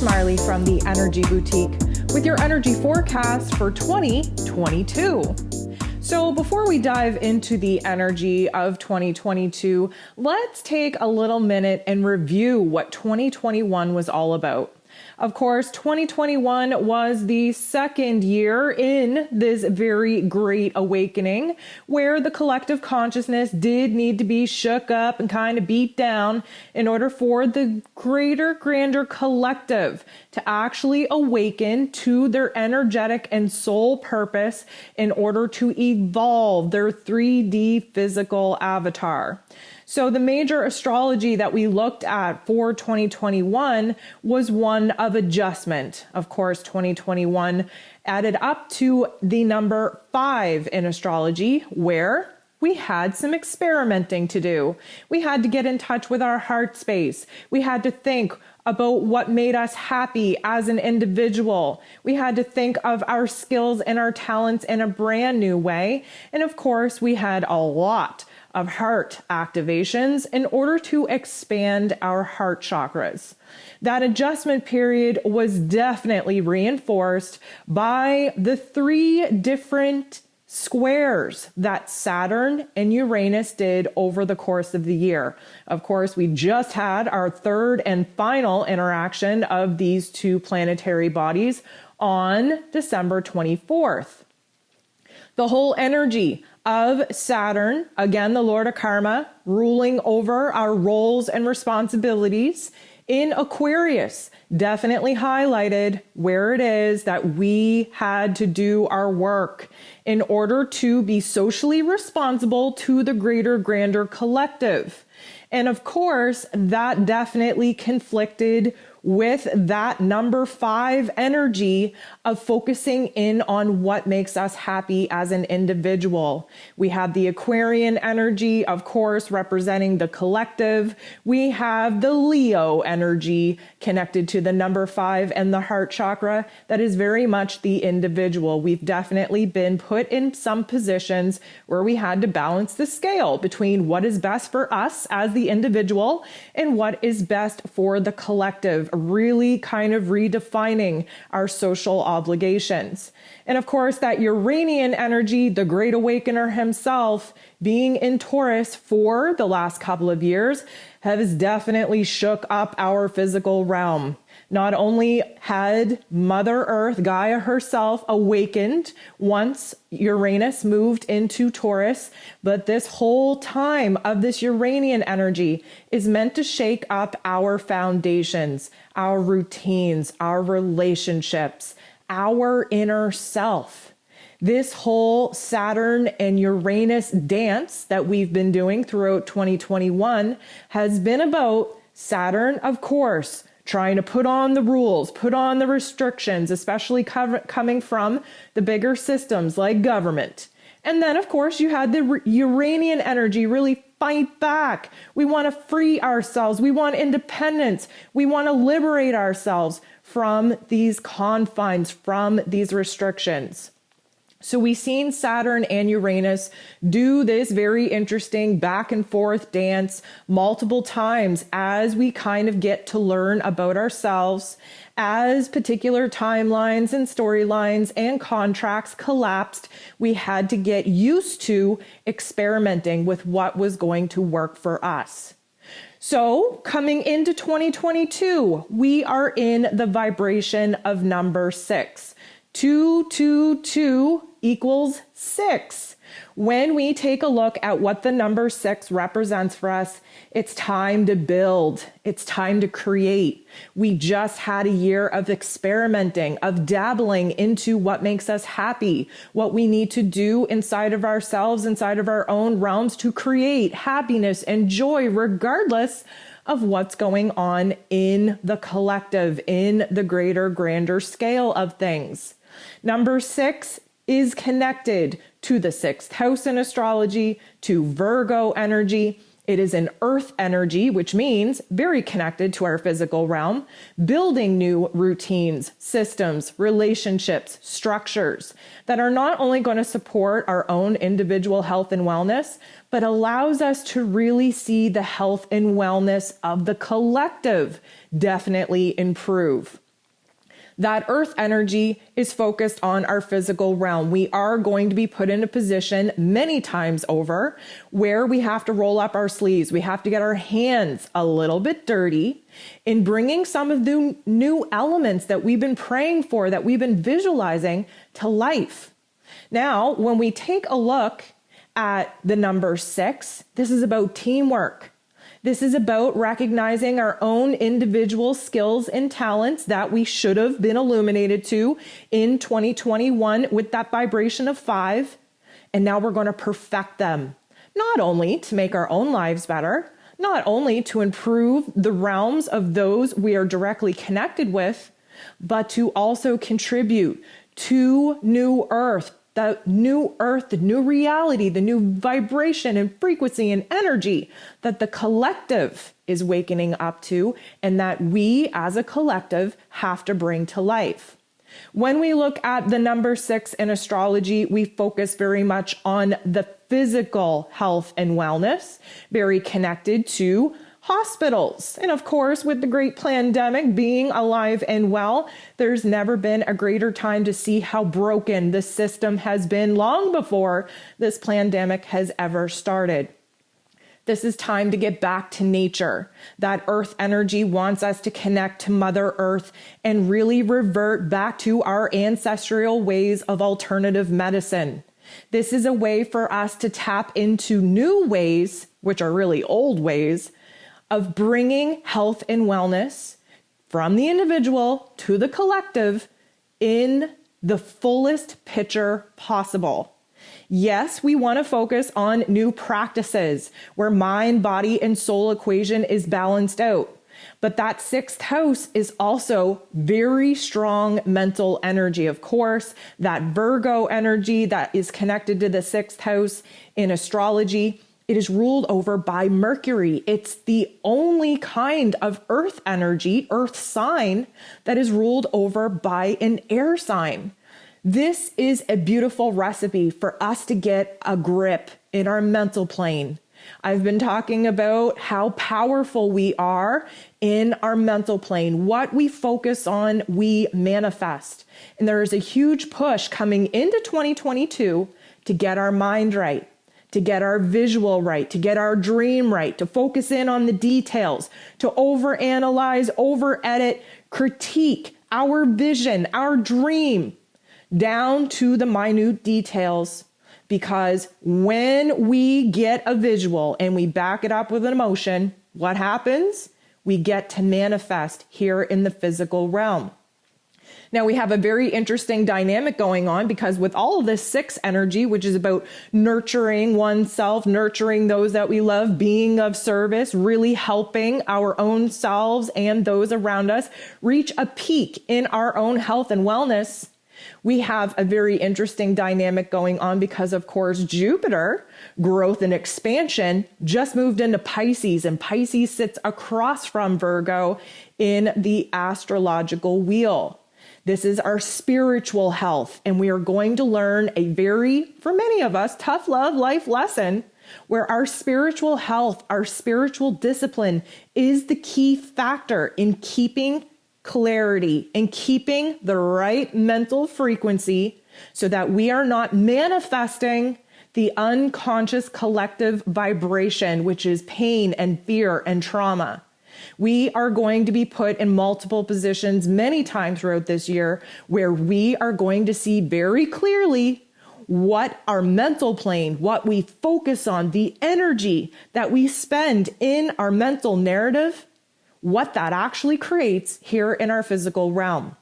Smiley from the Energy Boutique with your energy forecast for 2022. So before we dive into the energy of 2022, let's take a little minute and review what 2021 was all about. Of course, 2021 was the second year in this very great awakening where the collective consciousness did need to be shook up and kind of beat down in order for the greater, grander collective to actually awaken to their energetic and soul purpose in order to evolve their 3D physical avatar. So the major astrology that we looked at for 2021 was one of adjustment. Of course, 2021 added up to the number 5 in astrology, where we had some experimenting to do. We had to get in touch with our heart space. We had to think about what made us happy as an individual. We had to think of our skills and our talents in a brand new way. And of course, we had a lot of heart activations in order to expand our heart chakras. That adjustment period was definitely reinforced by the 3 different squares that Saturn and Uranus did over the course of the year. Of course, we just had our third and final interaction of these 2 planetary bodies on December 24th. The whole energy of Saturn, again, the Lord of Karma, ruling over our roles and responsibilities in Aquarius, definitely highlighted where it is that we had to do our work in order to be socially responsible to the greater, grander collective. And of course, that definitely conflicted with that number 5 energy of focusing in on what makes us happy as an individual. We have the Aquarian energy, of course, representing the collective. We have the Leo energy connected to the number 5 and the heart chakra. That is very much the individual. We've definitely been put in some positions where we had to balance the scale between what is best for us as the individual and what is best for the collective, really kind of redefining our social obligations. And of course, that Uranian energy, the great awakener himself, being in Taurus for the last couple of years, has definitely shook up our physical realm. Not only had Mother Earth, Gaia herself, awakened once Uranus moved into Taurus, but this whole time of this Uranian energy is meant to shake up our foundations, our routines, our relationships, our inner self. This whole Saturn and Uranus dance that we've been doing throughout 2021 has been about Saturn, of course, trying to put on the rules, put on the restrictions, especially coming from the bigger systems like government. And then, of course, you had the Uranian energy really fight back. We want to free ourselves. We want independence. We want to liberate ourselves from these confines, from these restrictions. So we've seen Saturn and Uranus do this very interesting back and forth dance multiple times as we kind of get to learn about ourselves, as particular timelines and storylines and contracts collapsed. We had to get used to experimenting with what was going to work for us. So coming into 2022, we are in the vibration of number 6. 222 equals 6. When we take a look at what the number 6 represents for us, it's time to build. It's time to create. We just had a year of experimenting, of dabbling into what makes us happy, what we need to do inside of ourselves, inside of our own realms to create happiness and joy, regardless of what's going on in the collective, in the greater, grander scale of things. Number 6 is connected to the 6th house in astrology, to Virgo energy. It is an earth energy, which means very connected to our physical realm, building new routines, systems, relationships, structures that are not only going to support our own individual health and wellness, but allows us to really see the health and wellness of the collective definitely improve. That earth energy is focused on our physical realm. We are going to be put in a position many times over where we have to roll up our sleeves. We have to get our hands a little bit dirty in bringing some of the new elements that we've been praying for, that we've been visualizing to life. Now, when we take a look at the number 6, this is about teamwork. This is about recognizing our own individual skills and talents that we should have been illuminated to in 2021 with that vibration of 5. And now we're going to perfect them, not only to make our own lives better, not only to improve the realms of those we are directly connected with, but to also contribute to new earth, the new reality, the new vibration and frequency and energy that the collective is wakening up to, and that we as a collective have to bring to life. When we look at the number 6 in astrology, we focus very much on the physical health and wellness, very connected to hospitals. And of course, with the great pandemic, being alive and well, there's never been a greater time to see how broken the system has been long before this pandemic has ever started. This is time to get back to nature. That earth energy wants us to connect to Mother Earth and really revert back to our ancestral ways of alternative medicine. This is a way for us to tap into new ways, which are really old ways, of bringing health and wellness from the individual to the collective in the fullest picture possible. Yes, we want to focus on new practices where mind, body, and soul equation is balanced out. But that 6th house is also very strong mental energy. Of course, that Virgo energy that is connected to the 6th house in astrology, it is ruled over by Mercury. It's the only kind of earth energy, earth sign, that is ruled over by an air sign. This is a beautiful recipe for us to get a grip in our mental plane. I've been talking about how powerful we are in our mental plane. What we focus on, we manifest. And there is a huge push coming into 2022 to get our mind right, to get our visual right, to get our dream right, to focus in on the details, to overanalyze, over-edit, critique our vision, our dream, down to the minute details. Because when we get a visual and we back it up with an emotion, what happens? We get to manifest here in the physical realm. Now we have a very interesting dynamic going on because with all of this 6 energy, which is about nurturing oneself, nurturing those that we love, being of service, really helping our own selves and those around us reach a peak in our own health and wellness, we have a very interesting dynamic going on because, of course, Jupiter, growth and expansion, just moved into Pisces, and Pisces sits across from Virgo in the astrological wheel. This is our spiritual health, and we are going to learn a very, for many of us, tough love life lesson where our spiritual health, our spiritual discipline is the key factor in keeping clarity and keeping the right mental frequency so that we are not manifesting the unconscious collective vibration, which is pain and fear and trauma. We are going to be put in multiple positions many times throughout this year where we are going to see very clearly what our mental plane, what we focus on, the energy that we spend in our mental narrative, what that actually creates here in our physical realm.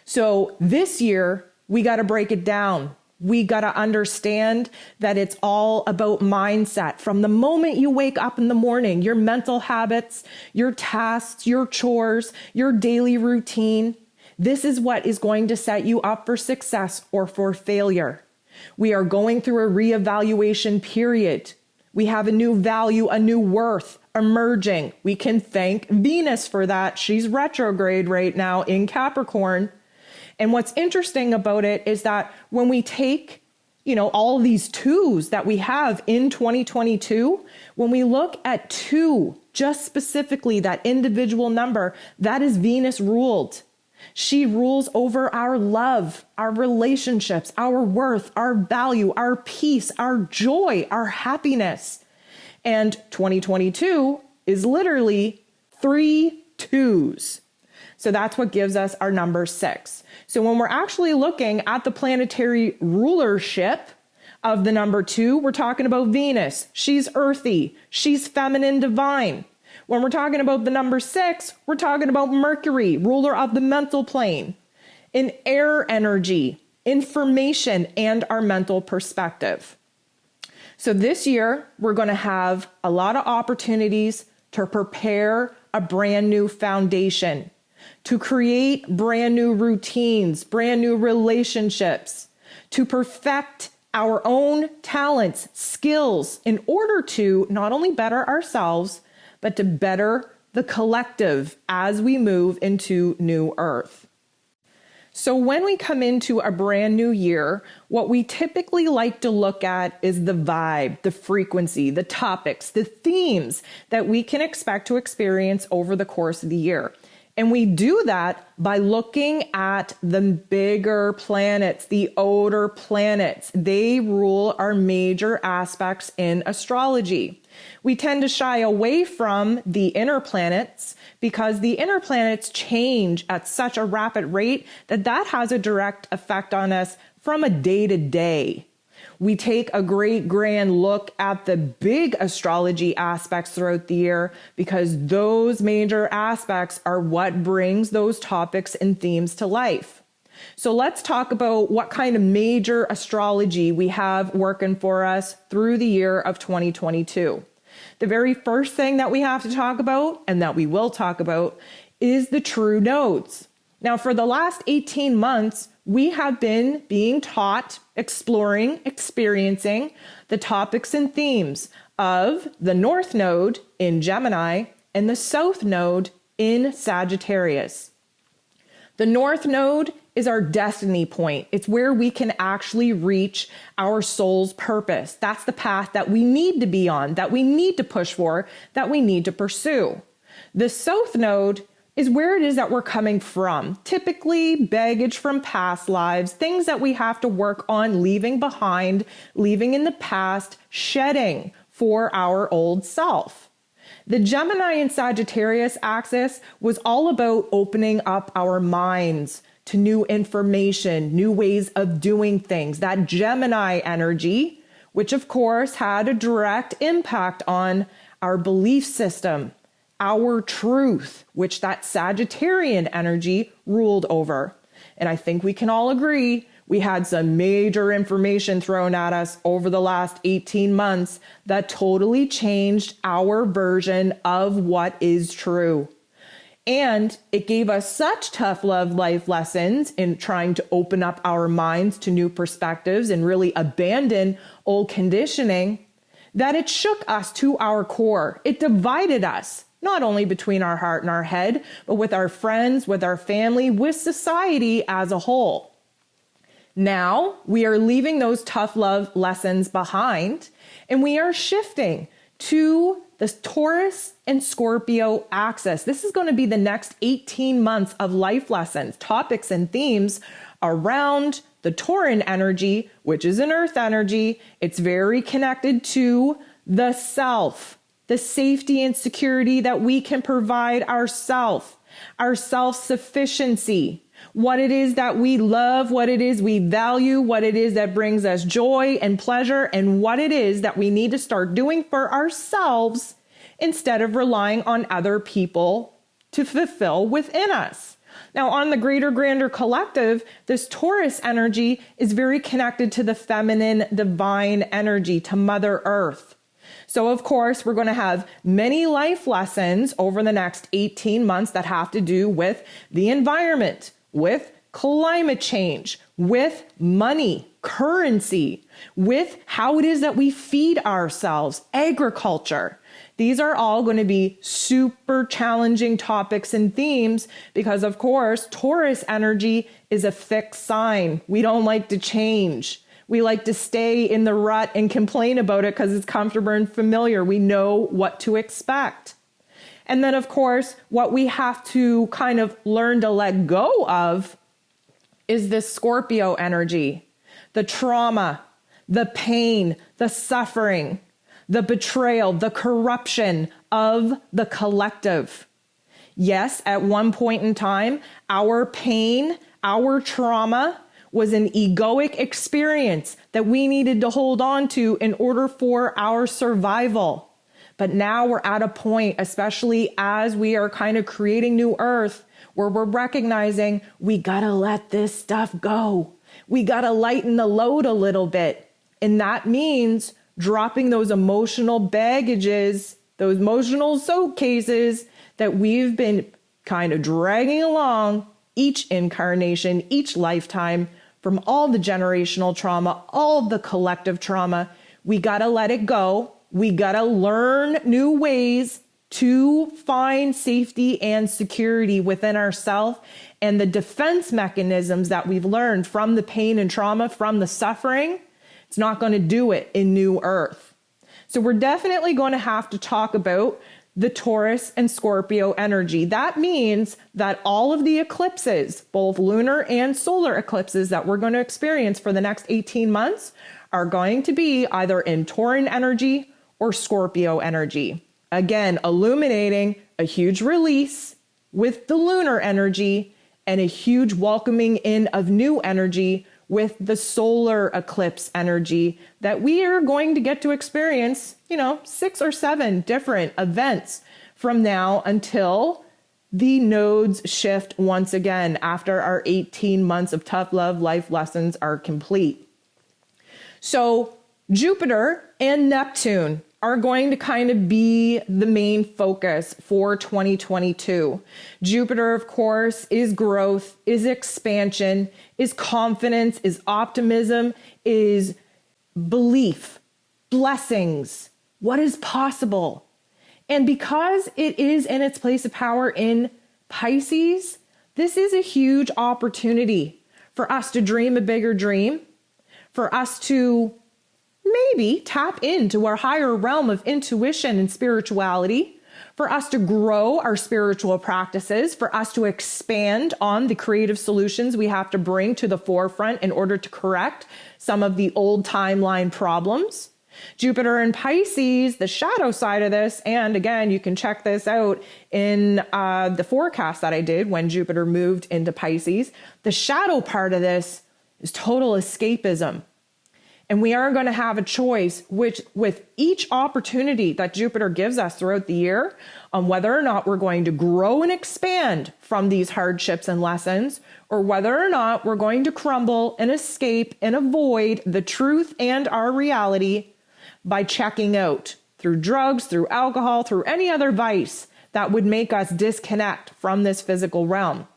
So this year, we got to break it down. We got to understand that it's all about mindset. From the moment you wake up in the morning, your mental habits, your tasks, your chores, your daily routine, this is what is going to set you up for success or for failure. We are going through a reevaluation period. We have a new value, a new worth emerging. We can thank Venus for that. She's retrograde right now in Capricorn. And what's interesting about it is that when we take, all of these 2s that we have in 2022, when we look at 2, just specifically that individual number, that is Venus ruled. She rules over our love, our relationships, our worth, our value, our peace, our joy, our happiness. And 2022 is literally 3 2s. So that's what gives us our number 6. So when we're actually looking at the planetary rulership of the number 2, we're talking about Venus. She's earthy. She's feminine divine. When we're talking about the number 6, we're talking about Mercury, ruler of the mental plane, an air energy, information, and our mental perspective. So this year, we're going to have a lot of opportunities to prepare a brand new foundation, to create brand new routines, brand new relationships, to perfect our own talents, skills, in order to not only better ourselves, but to better the collective as we move into new earth. So when we come into a brand new year, what we typically like to look at is the vibe, the frequency, the topics, the themes that we can expect to experience over the course of the year. And we do that by looking at the bigger planets, the older planets. They rule our major aspects in astrology. We tend to shy away from the inner planets because the inner planets change at such a rapid rate that has a direct effect on us from a day to day. We take a great grand look at the big astrology aspects throughout the year because those major aspects are what brings those topics and themes to life. So let's talk about what kind of major astrology we have working for us through the year of 2022. The very first thing that we have to talk about, and that we will talk about, is the true nodes. Now, for the last 18 months, we have been being taught, exploring, experiencing the topics and themes of the North Node in Gemini and the South Node in Sagittarius. The North Node is our destiny point. It's where we can actually reach our soul's purpose. That's the path that we need to be on, that we need to push for, that we need to pursue. The South Node is where it is that we're coming from. Typically baggage from past lives, things that we have to work on leaving behind, leaving in the past, shedding for our old self. The Gemini and Sagittarius axis was all about opening up our minds to new information, new ways of doing things. That Gemini energy, which of course had a direct impact on our belief system, our truth, which that Sagittarian energy ruled over. And I think we can all agree we had some major information thrown at us over the last 18 months that totally changed our version of what is true. And it gave us such tough love life lessons in trying to open up our minds to new perspectives and really abandon old conditioning that it shook us to our core. It divided us, not only between our heart and our head, but with our friends, with our family, with society as a whole. Now we are leaving those tough love lessons behind and we are shifting to the Taurus and Scorpio axis. This is going to be the next 18 months of life lessons, topics and themes around the Tauran energy, which is an earth energy. It's very connected to the self, the safety and security that we can provide ourselves, our self-sufficiency, what it is that we love, what it is we value, what it is that brings us joy and pleasure, and what it is that we need to start doing for ourselves instead of relying on other people to fulfill within us. Now, on the greater, grander collective, this Taurus energy is very connected to the feminine divine energy, to Mother Earth. So, of course, we're going to have many life lessons over the next 18 months that have to do with the environment, with climate change, with money, currency, with how it is that we feed ourselves, agriculture. These are all going to be super challenging topics and themes because, of course, Taurus energy is a fixed sign. We don't like to change. We like to stay in the rut and complain about it because it's comfortable and familiar. We know what to expect. And then, of course, what we have to kind of learn to let go of is this Scorpio energy, the trauma, the pain, the suffering, the betrayal, the corruption of the collective. Yes, at one point in time, our pain, our trauma was an egoic experience that we needed to hold on to in order for our survival. But now we're at a point, especially as we are kind of creating new earth, where we're recognizing we gotta let this stuff go. We gotta lighten the load a little bit. And that means dropping those emotional baggages, those emotional suitcases that we've been kind of dragging along each incarnation, each lifetime, from all the generational trauma, all the collective trauma. We gotta let it go. We gotta learn new ways to find safety and security within ourselves, and the defense mechanisms that we've learned from the pain and trauma, from the suffering. It's not going to do it in New Earth. So we're definitely going to have to talk about the Taurus and Scorpio energy. That means that all of the eclipses, both lunar and solar eclipses that we're going to experience for the next 18 months, are going to be either in Tauran energy or Scorpio energy. Again, illuminating a huge release with the lunar energy and a huge welcoming in of new energy with the solar eclipse energy that we are going to get to experience, 6 or 7 different events from now until the nodes shift once again after our 18 months of tough love life lessons are complete. So Jupiter and Neptune are going to kind of be the main focus for 2022. Jupiter, of course, is growth, is expansion, is confidence, is optimism, is belief, blessings, what is possible. And because it is in its place of power in Pisces, this is a huge opportunity for us to dream a bigger dream, for us to maybe tap into our higher realm of intuition and spirituality, for us to grow our spiritual practices, for us to expand on the creative solutions we have to bring to the forefront in order to correct some of the old timeline problems. Jupiter in Pisces, the shadow side of this, and again, you can check this out in the forecast that I did when Jupiter moved into Pisces. The shadow part of this is total escapism. And we are going to have a choice which, with each opportunity that Jupiter gives us throughout the year, on whether or not we're going to grow and expand from these hardships and lessons, or whether or not we're going to crumble and escape and avoid the truth and our reality by checking out through drugs, through alcohol, through any other vice that would make us disconnect from this physical realm.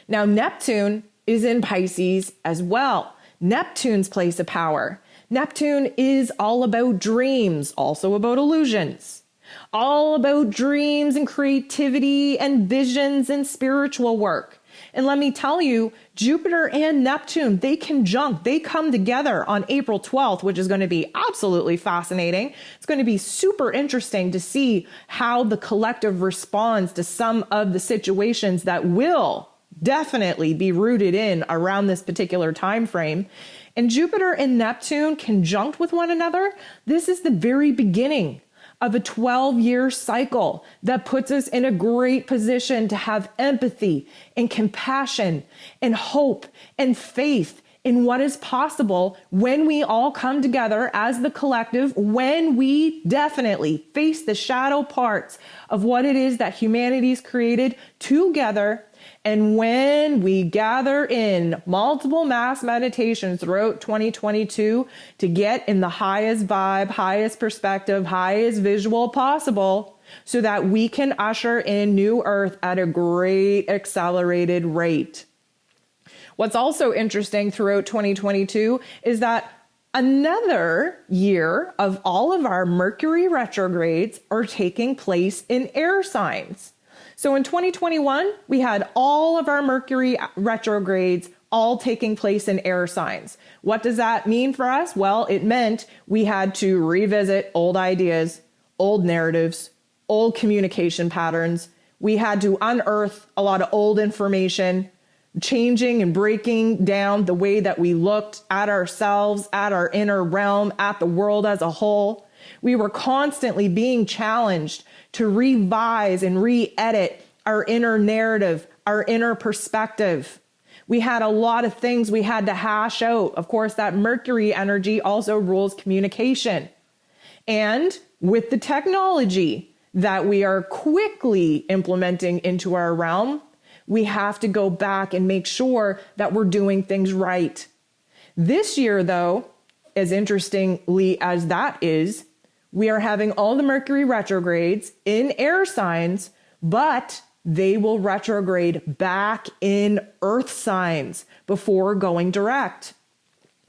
Now, Neptune is in Pisces as well. Neptune's place of power. Neptune is all about dreams, also about illusions, all about dreams and creativity and visions and spiritual work. And let me tell you, Jupiter and Neptune, they conjunct, they come together on April 12th, which is going to be absolutely fascinating. It's going to be super interesting to see how the collective responds to some of the situations that will definitely be rooted in around this particular time frame. And Jupiter and Neptune conjunct with one another, this is the very beginning of a 12-year cycle that puts us in a great position to have empathy and compassion and hope and faith in what is possible when we all come together as the collective, when we definitely face the shadow parts of what it is that humanity's created together. And when we gather in multiple mass meditations throughout 2022 to get in the highest vibe, highest perspective, highest visual possible, so that we can usher in New Earth at a great accelerated rate. What's also interesting throughout 2022 is that another year of all of our Mercury retrogrades are taking place in air signs. So in 2021, we had all of our Mercury retrogrades all taking place in air signs. What does that mean for us? Well, it meant we had to revisit old ideas, old narratives, old communication patterns. We had to unearth a lot of old information, changing and breaking down the way that we looked at ourselves, at our inner realm, at the world as a whole. We were constantly being challenged to revise and re-edit our inner narrative, our inner perspective. We had a lot of things we had to hash out. Of course, that Mercury energy also rules communication. And with the technology that we are quickly implementing into our realm, we have to go back and make sure that we're doing things right. This year, though, as interestingly as that is, we are having all the Mercury retrogrades in air signs, but they will retrograde back in earth signs before going direct.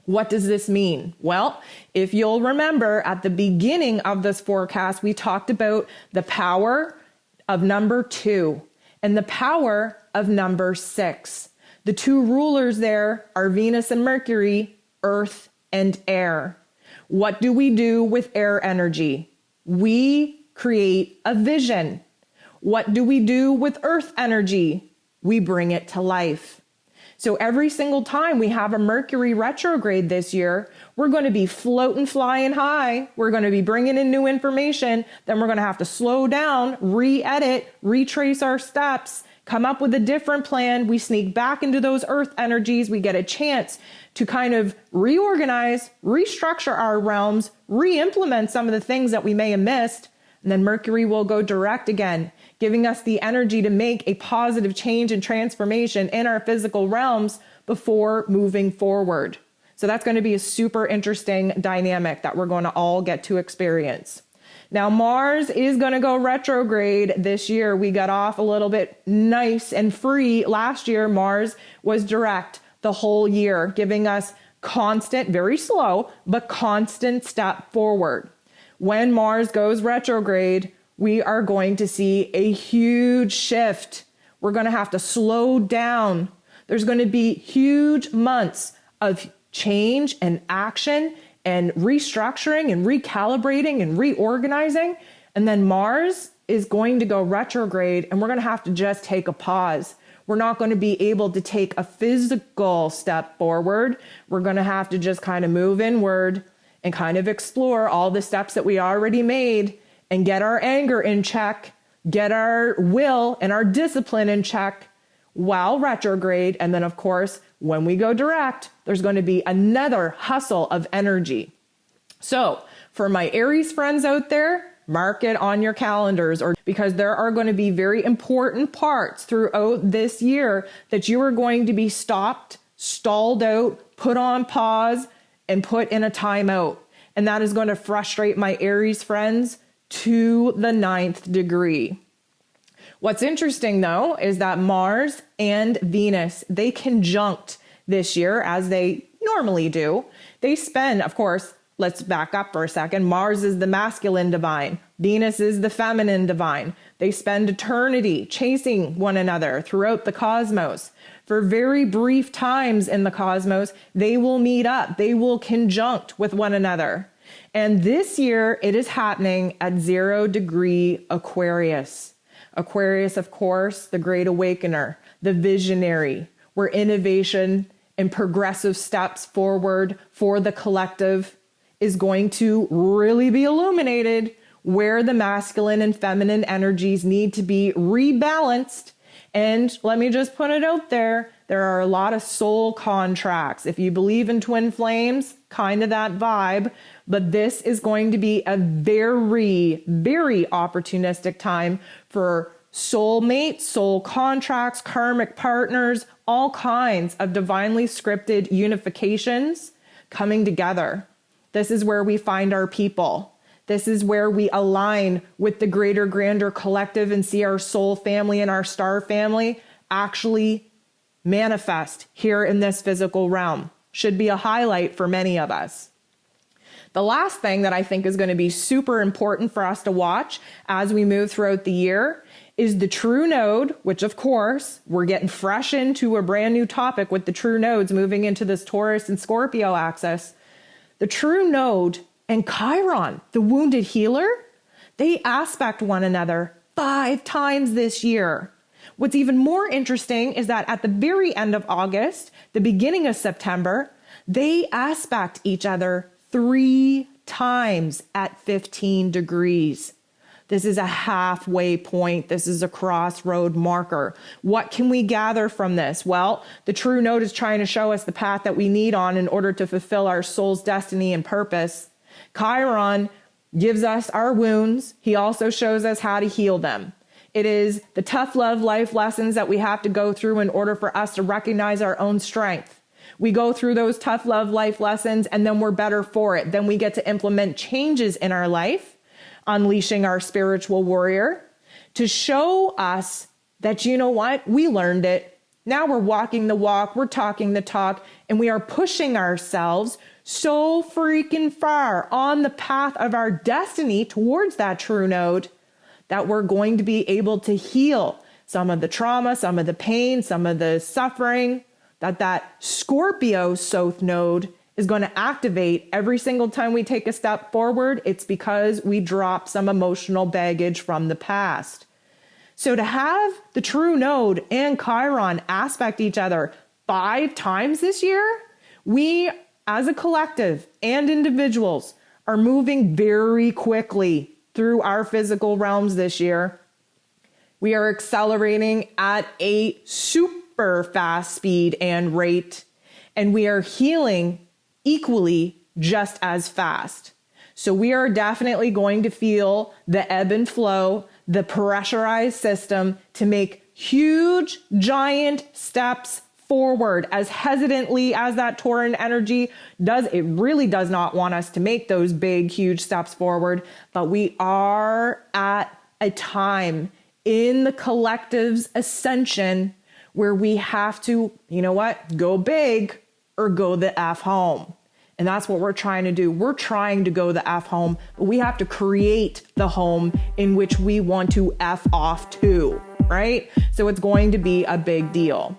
What does this mean? Well, if you'll remember at the beginning of this forecast, we talked about the power of number 2 and the power of number 6. The two rulers there are Venus and Mercury, earth and air. What do we do with air energy? We create a vision. What do we do with earth energy? We bring it to life. So every single time we have a Mercury retrograde this year, we're going to be floating, flying high. We're going to be bringing in new information. Then we're going to have to slow down, re-edit, retrace our steps, come up with a different plan. We sneak back into those earth energies. We get a chance to kind of reorganize, restructure our realms, re-implement some of the things that we may have missed. And then Mercury will go direct again, giving us the energy to make a positive change and transformation in our physical realms before moving forward. So that's going to be a super interesting dynamic that we're going to all get to experience. Now, Mars is going to go retrograde this year. We got off a little bit nice and free. Last year, Mars was direct the whole year, giving us constant, very slow, but constant step forward. When Mars goes retrograde, we are going to see a huge shift. We're going to have to slow down. There's going to be huge months of change and action and restructuring and recalibrating and reorganizing. And then Mars is going to go retrograde and we're going to have to just take a pause. We're not going to be able to take a physical step forward. We're going to have to just kind of move inward and kind of explore all the steps that we already made and get our anger in check, get our will and our discipline in check while retrograde. And then, of course, when we go direct, there's going to be another hustle of energy. So for my Aries friends out there, mark it on your calendars, or because there are going to be very important parts throughout this year that you are going to be stopped, stalled out, put on pause, and put in a timeout. And that is going to frustrate my Aries friends to the 9th degree. What's interesting, though, is that Mars and Venus, they conjunct this year as they normally do. They spend, of course, let's back up for a second. Mars is the masculine divine. Venus is the feminine divine. They spend eternity chasing one another throughout the cosmos. For very brief times in the cosmos, they will meet up. They will conjunct with one another. And this year, it is happening at 0 degree Aquarius. Aquarius, of course, the great awakener, the visionary, where innovation and progressive steps forward for the collective is going to really be illuminated, where the masculine and feminine energies need to be rebalanced. And let me just put it out there, there are a lot of soul contracts. If you believe in twin flames, kind of that vibe, but this is going to be a very, very opportunistic time for soulmates, soul contracts, karmic partners, all kinds of divinely scripted unifications coming together. This is where we find our people. This is where we align with the greater, grander collective and see our soul family and our star family actually manifest here in this physical realm. Should be a highlight for many of us. The last thing that I think is going to be super important for us to watch as we move throughout the year is the true node, which of course, we're getting fresh into a brand new topic with the true nodes moving into this Taurus and Scorpio axis. The true node and Chiron, the wounded healer, They aspect one another 5 times this year. What's even more interesting is that at the very end of August, the beginning of September, they aspect each other 3 times at 15 degrees. This is a halfway point. This is a crossroad marker. What can we gather from this? Well, the true node is trying to show us the path that we need on in order to fulfill our soul's destiny and purpose. Chiron gives us our wounds. He also shows us how to heal them. It is the tough love life lessons that we have to go through in order for us to recognize our own strength. We go through those tough love life lessons and then we're better for it. Then we get to implement changes in our life, unleashing our spiritual warrior to show us that, you know what, we learned it. Now we're walking the walk, we're talking the talk, and we are pushing ourselves so freaking far on the path of our destiny towards that true node that we're going to be able to heal some of the trauma, some of the pain, some of the suffering that Scorpio South node is going to activate every single time we take a step forward. It's because we drop some emotional baggage from the past. So to have the true node and Chiron aspect each other 5 times this year, we as a collective and individuals are moving very quickly through our physical realms this year. We are accelerating at a super fast speed and rate, and we are healing equally just as fast. So we are definitely going to feel the ebb and flow, the pressurized system to make huge, giant steps forward. As hesitantly as that Tauran energy does, it really does not want us to make those big, huge steps forward. But we are at a time in the collective's ascension where we have to, you know what, go big or go the F home. And that's what we're trying to do. We're trying to go the F home, but we have to create the home in which we want to F off to, right? So it's going to be a big deal.